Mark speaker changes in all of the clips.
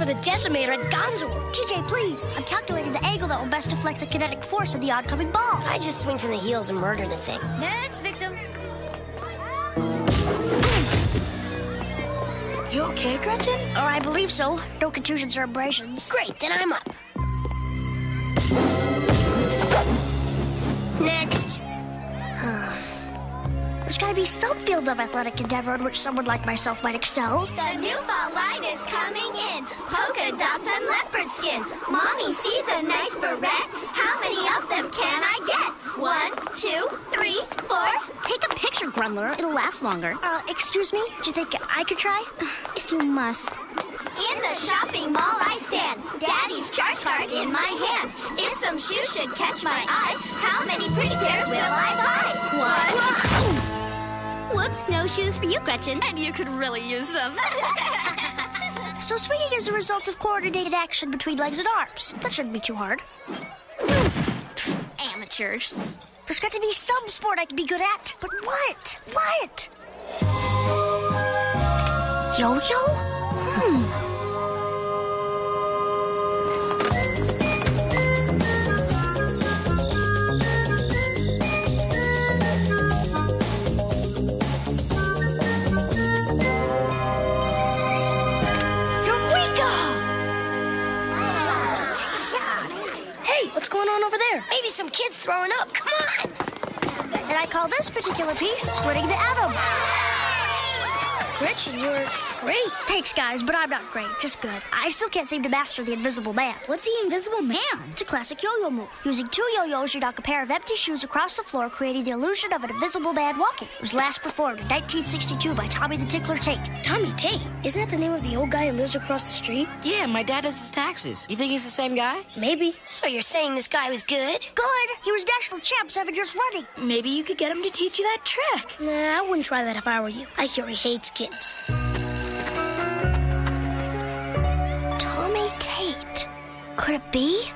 Speaker 1: for the decimator at Gonzo.
Speaker 2: TJ, please. I'm calculating the angle that will best deflect the kinetic force of the oncoming ball.
Speaker 1: I just swing from the heels and murder the thing.
Speaker 3: Next victim.
Speaker 1: You okay, Gretchen?
Speaker 2: Oh, I believe so. No contusions or abrasions.
Speaker 1: Great, then I'm up. Next.
Speaker 2: There's gotta be some field of athletic endeavor in which someone like myself might excel.
Speaker 3: The new fall line is coming in. Polka dots and leopard skin. Mommy, see the nice beret? How many of them can I get? 1, 2, 3, 4.
Speaker 4: Take a picture, Grundler. It'll last longer.
Speaker 2: Excuse me? Do you think I could try?
Speaker 4: If you must.
Speaker 3: In the shopping mall I stand, Daddy's chart card in my hand. If some shoes should catch my eye, how many pretty pairs will I buy? 1.
Speaker 4: Whoops, no shoes for you, Gretchen. And you could really use some.
Speaker 2: So swinging is a result of coordinated action between legs and arms. That shouldn't be too hard.
Speaker 4: Amateurs.
Speaker 2: There's got to be some sport I can be good at. But what? What? Yo-yo?
Speaker 1: What's going on over there? Maybe some kids throwing up. Come on!
Speaker 2: And I call this particular piece splitting the atom.
Speaker 1: Gretchen, you're great.
Speaker 2: Thanks, guys, but I'm not great. Just good. I still can't seem to master the invisible man.
Speaker 4: What's the Invisible Man?
Speaker 2: It's a classic yo-yo move. Using 2 yo-yos, you knock a pair of empty shoes across the floor, creating the illusion of an invisible man walking. It was last performed in 1962 by Tommy the Tickler Tate.
Speaker 1: Tommy Tate? Isn't that the name of the old guy who lives across the street?
Speaker 5: Yeah, my dad does his taxes. You think he's the same guy?
Speaker 1: Maybe. So you're saying this guy was good?
Speaker 2: Good! He was national champ 7 years running.
Speaker 1: Maybe you could get him to teach you that trick. Nah, I wouldn't try that if I were you. I hear he hates kids.
Speaker 2: Tommy Tate. Could it be?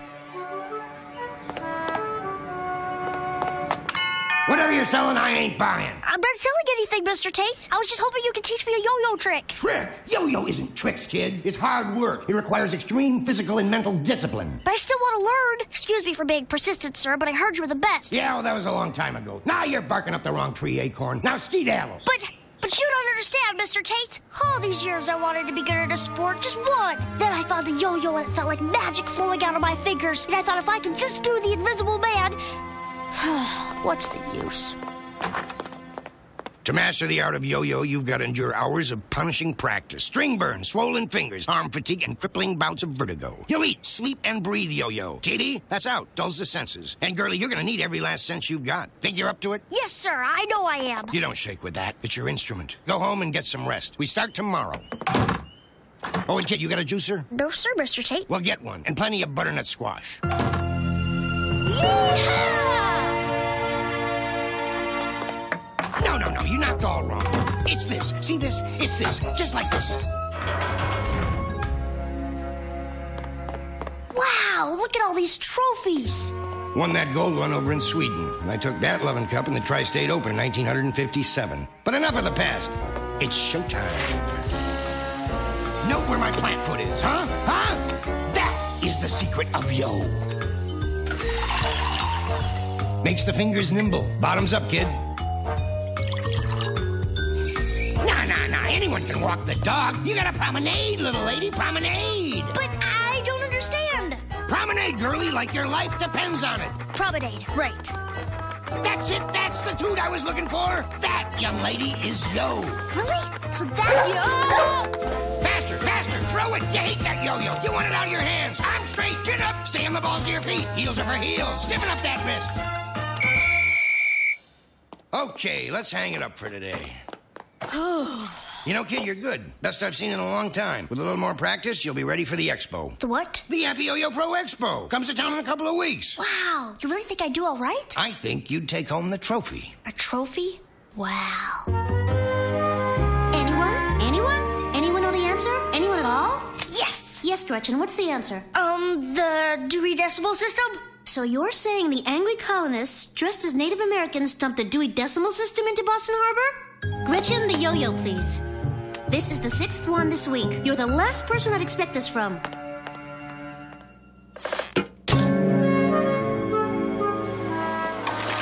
Speaker 6: Whatever you're selling, I ain't buying.
Speaker 2: I'm not selling anything, Mr. Tate. I was just hoping you could teach me a yo-yo trick.
Speaker 6: Trick? Yo-yo isn't tricks, kid. It's hard work. It requires extreme physical and mental discipline.
Speaker 2: But I still want to learn. Excuse me for being persistent, sir, but I heard you were the best.
Speaker 6: Yeah, well, that was a long time ago. Now you're barking up the wrong tree, Acorn. Now skedaddle.
Speaker 2: But you don't understand, Mr. Tate. All these years I wanted to be good at a sport, just one. Then I found a yo-yo and it felt like magic flowing out of my fingers. And I thought if I could just do the Invisible Man... What's the use?
Speaker 6: To master the art of yo-yo, you've got to endure hours of punishing practice. String burns, swollen fingers, arm fatigue, and crippling bouts of vertigo. You'll eat, sleep, and breathe yo-yo. TD, that's out. Dulls the senses. And, girlie, you're going to need every last sense you've got. Think you're up to it?
Speaker 2: Yes, sir. I know I am.
Speaker 6: You don't shake with that. It's your instrument. Go home and get some rest. We start tomorrow. Oh, and kid, you got a juicer?
Speaker 2: No, sir, Mr. Tate.
Speaker 6: Well, get one. And plenty of butternut squash.
Speaker 2: Yeehaw!
Speaker 6: No, you knocked all wrong. It's this. See this? It's this. Just like this.
Speaker 2: Wow, look at all these trophies.
Speaker 6: Won that gold one over in Sweden. I took that loving cup in the Tri-State Open in 1957. But enough of the past. It's showtime. Note where my plant foot is, huh? Huh? That is the secret of yo. Makes the fingers nimble. Bottoms up, kid. Nah. Anyone can walk the dog. You gotta promenade, little lady. Promenade.
Speaker 2: But I don't understand.
Speaker 6: Promenade, girlie, like your life depends on it.
Speaker 2: Promenade, right.
Speaker 6: That's it. That's the toot I was looking for. That, young lady, is yo.
Speaker 2: Really? So that's yo!
Speaker 6: Faster. Throw it. You hate that yo-yo. You want it out of your hands. I'm straight. Chin up. Stay on the balls of your feet. Heels are for heels. Stiffen up that wrist. Okay, let's hang it up for today. You know, kid, you're good. Best I've seen in a long time. With a little more practice, you'll be ready for the expo.
Speaker 2: The what?
Speaker 6: The Happy Yo-Yo Pro Expo. Comes to town in a couple of weeks.
Speaker 2: Wow. You really think I do all right?
Speaker 6: I think you'd take home the trophy.
Speaker 2: A trophy? Wow.
Speaker 4: Anyone know the answer? Anyone at all?
Speaker 2: Yes!
Speaker 4: Yes, Gretchen, what's the answer?
Speaker 2: The Dewey Decimal System?
Speaker 4: So you're saying the angry colonists, dressed as Native Americans, dumped the Dewey Decimal System into Boston Harbor? Gretchen, the yo-yo, please.
Speaker 2: This is the 6th one this week. You're the last person I'd expect this from.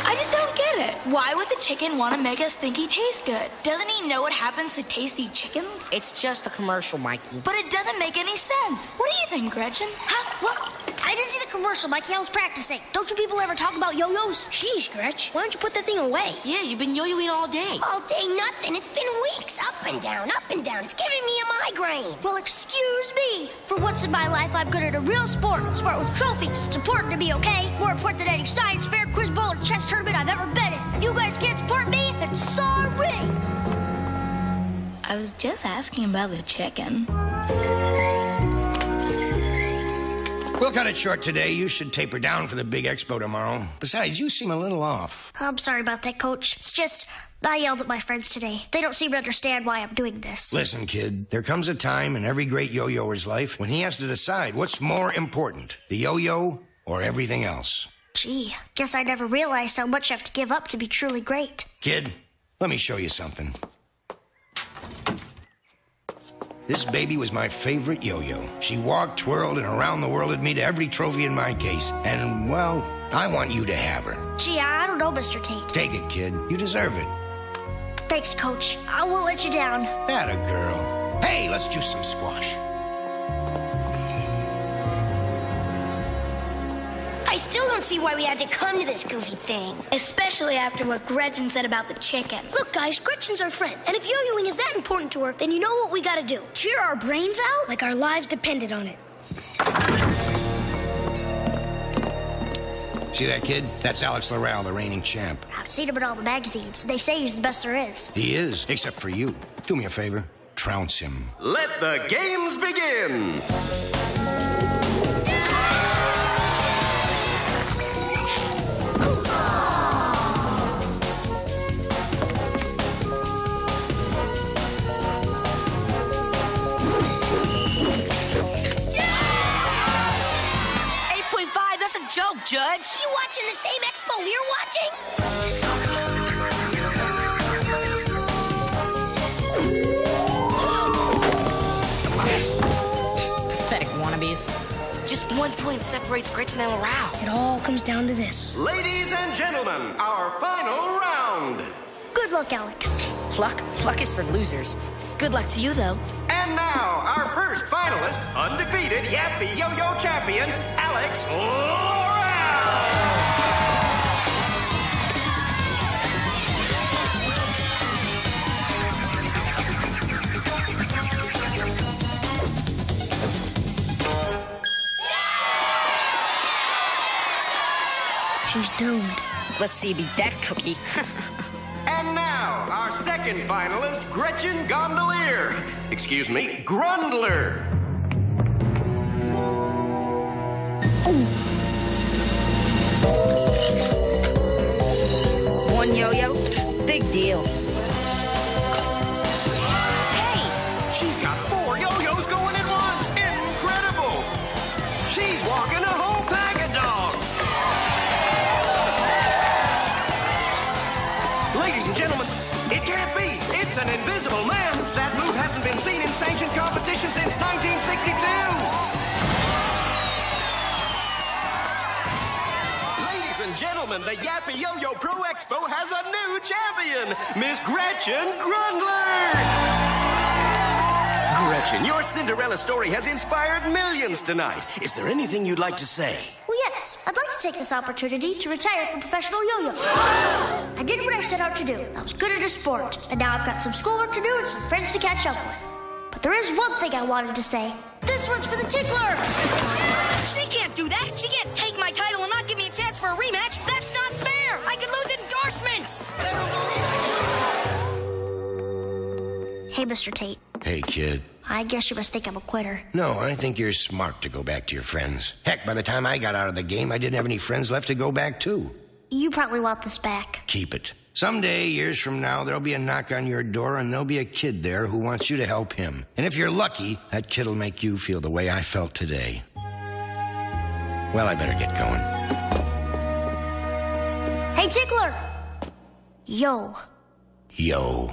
Speaker 1: I just don't get it. Why would the chicken want to make us think he tastes good? Doesn't he know what happens to tasty chickens?
Speaker 5: It's just a commercial, Mikey.
Speaker 1: But it doesn't make any sense. What do you think, Gretchen?
Speaker 2: Huh? What? I didn't see the commercial, Mikey. I was practicing. Don't you people ever talk about yo-yos?
Speaker 1: Sheesh, Gretch. Why don't you put that thing away?
Speaker 5: Yeah, you've been yo-yoing all day.
Speaker 3: All day nothing. It's been weeks. Up and down, up and down. It's giving me a migraine.
Speaker 2: Well, excuse me. For once in my life, I'm good at a real sport. Sport with trophies. It's important to be okay. More important than any science fair, quiz bowl, or chess tournament I've ever been in. If you guys can't support me, then sorry.
Speaker 1: I was just asking about the chicken.
Speaker 6: We'll cut it short today. You should taper down for the big expo tomorrow. Besides, you seem a little off.
Speaker 2: I'm sorry about that, Coach. It's just, I yelled at my friends today. They don't seem to understand why I'm doing this.
Speaker 6: Listen, kid, there comes a time in every great yo-yoer's life when he has to decide what's more important, the yo-yo or everything else.
Speaker 2: Gee, guess I never realized how much I have to give up to be truly great.
Speaker 6: Kid, let me show you something. This baby was my favorite yo-yo. She walked, twirled, and around the world with me to every trophy in my case. And, well, I want you to have her.
Speaker 2: Gee, I don't know, Mr. Tate.
Speaker 6: Take it, kid. You deserve it.
Speaker 2: Thanks, Coach. I won't let you down.
Speaker 6: Atta girl. Hey, let's juice some squash.
Speaker 1: I still don't see why we had to come to this goofy thing. Especially after what Gretchen said about the chicken.
Speaker 2: Look, guys, Gretchen's our friend. And if yo-yoing is that important to her, then you know what we gotta do. Cheer our brains out like our lives depended on it.
Speaker 6: See that kid? That's Alex Laral, the reigning champ.
Speaker 2: I've seen him in all the magazines. They say he's the best there is.
Speaker 6: He is, except for you. Do me a favor. Trounce him.
Speaker 7: Let the games begin.
Speaker 5: Joke, Judge.
Speaker 3: You watching the same expo we're watching?
Speaker 5: Pathetic wannabes. Just 1 point separates Gretchen and Laral.
Speaker 1: It all comes down to this.
Speaker 7: Ladies and gentlemen, our final round.
Speaker 2: Good luck, Alex.
Speaker 5: Fluck? Fluck is for losers. Good luck to you, though.
Speaker 7: And now, our first finalist, undefeated Yappy Yo-Yo champion, Alex Laral.
Speaker 1: She's doomed.
Speaker 5: Let's see you beat that cookie.
Speaker 7: And now, our second finalist, Gretchen Gondolier. Excuse me, Grundler.
Speaker 5: One yo-yo? Big deal.
Speaker 7: Hey, she's got 4 yo-yos going at once. Incredible. She's walking a whole pack of dogs. Ladies and gentlemen, it can't be. It's an invisible man. That move hasn't been seen in sanctioned competition since 1962. Ladies and gentlemen, the Yappy Yo-Yo Pro Expo has a new champion, Miss Gretchen Grundler. Gretchen, your Cinderella story has inspired millions tonight. Is there anything you'd like to say?
Speaker 2: Well, yes. I'd like to take this opportunity to retire from professional yo-yo. I did what I set out to do. I was good at a sport, and now I've got some schoolwork to do and some friends to catch up with. But there is one thing I wanted to say. This one's for the tickler!
Speaker 1: She can't do that. She can't take my title and not give me a chance for a rematch. That's not fair. I could lose endorsements.
Speaker 2: Hey, Mr. Tate.
Speaker 6: Hey, kid.
Speaker 2: I guess you must think I'm a quitter.
Speaker 6: No, I think you're smart to go back to your friends. Heck, by the time I got out of the game, I didn't have any friends left to go back to.
Speaker 2: You probably want this back.
Speaker 6: Keep it. Someday, years from now, there'll be a knock on your door and there'll be a kid there who wants you to help him. And if you're lucky, that kid'll make you feel the way I felt today. Well, I better get going.
Speaker 2: Hey, tickler! Yo.
Speaker 6: Yo.